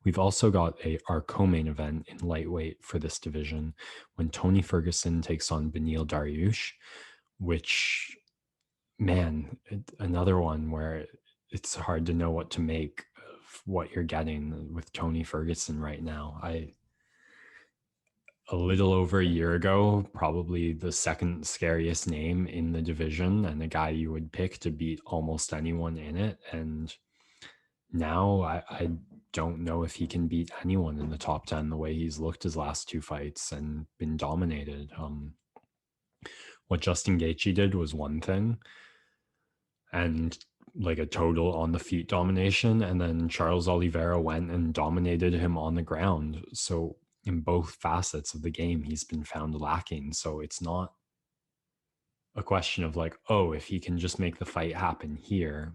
We've also got our co-main event in lightweight for this division when Tony Ferguson takes on Beniel Dariush, which, man, another one where it's hard to know what to make of what you're getting with Tony Ferguson right now. A little over a year ago, probably the second scariest name in the division and a guy you would pick to beat almost anyone in it. And now I don't know if he can beat anyone in the top 10 the way he's looked his last two fights and been dominated. What Justin Gaethje did was one thing, and like a total on the feet domination. And then Charles Oliveira went and dominated him on the ground. So in both facets of the game, he's been found lacking. So it's not a question of like, oh, if he can just make the fight happen here.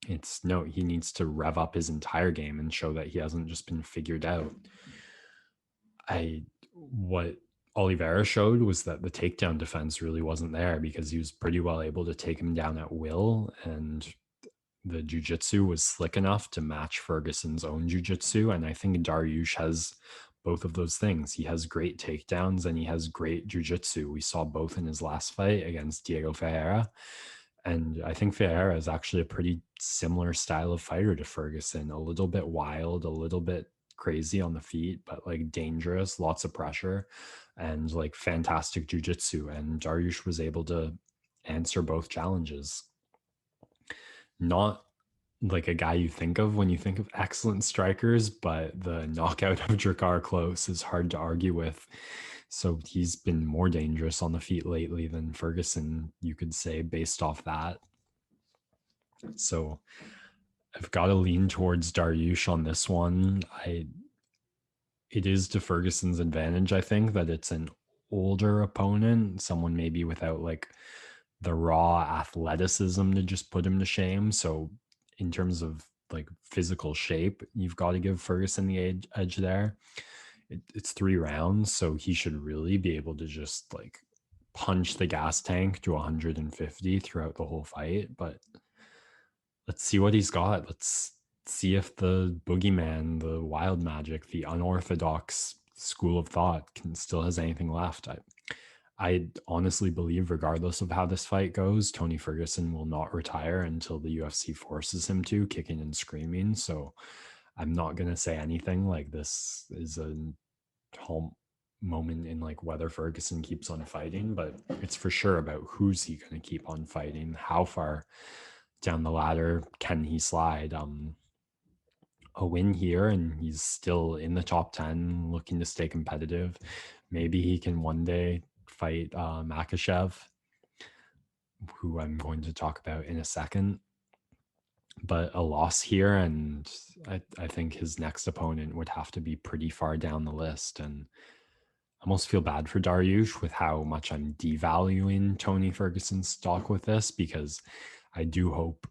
It's no, he needs to rev up his entire game and show that he hasn't just been figured out. What Oliveira showed was that the takedown defense really wasn't there because he was pretty well able to take him down at will, and the jiu-jitsu was slick enough to match Ferguson's own jiu-jitsu. And I think Dariush has both of those things. He has great takedowns and he has great jiu-jitsu. We saw both in his last fight against Diego Ferreira. And I think Ferreira is actually a pretty similar style of fighter to Ferguson, a little bit wild, a little bit crazy on the feet, but like dangerous, lots of pressure, and like fantastic jiu-jitsu. And Dariush was able to answer both challenges. Not like a guy you think of when you think of excellent strikers, but the knockout of Drakkar Klose is hard to argue with. So he's been more dangerous on the feet lately than Ferguson, you could say, based off that. So I've got to lean towards Dariush on this one. It is to Ferguson's advantage, I think, that it's an older opponent, someone maybe without like the raw athleticism to just put him to shame. So in terms of like physical shape, you've got to give Ferguson the edge there. It's 3 rounds, so he should really be able to just like punch the gas tank to 150 throughout the whole fight. But let's see what he's got. Let's see if the boogeyman, the wild magic, the unorthodox school of thought still has anything left. I honestly believe, regardless of how this fight goes, Tony Ferguson will not retire until the UFC forces him to, kicking and screaming. So I'm not going to say anything like this is a whole moment in like whether Ferguson keeps on fighting, but it's for sure about who's he going to keep on fighting, how far down the ladder can he slide. A win here and he's still in the top 10 looking to stay competitive. Maybe he can one day fight Makhachev, who I'm going to talk about in a second. But a loss here, and I think his next opponent would have to be pretty far down the list. And I almost feel bad for Dariush with how much I'm devaluing Tony Ferguson's stock with this, because I do hope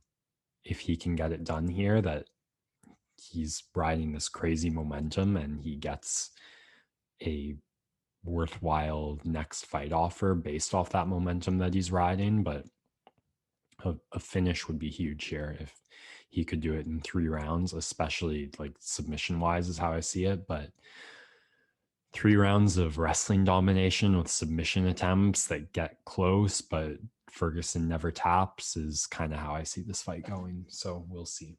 if he can get it done here that he's riding this crazy momentum and he gets a worthwhile next fight offer based off that momentum that he's riding. But a finish would be huge here if he could do it in 3 rounds, especially like submission wise is how I see it. But 3 rounds of wrestling domination with submission attempts that get close, but Ferguson never taps is kind of how I see this fight going. So we'll see.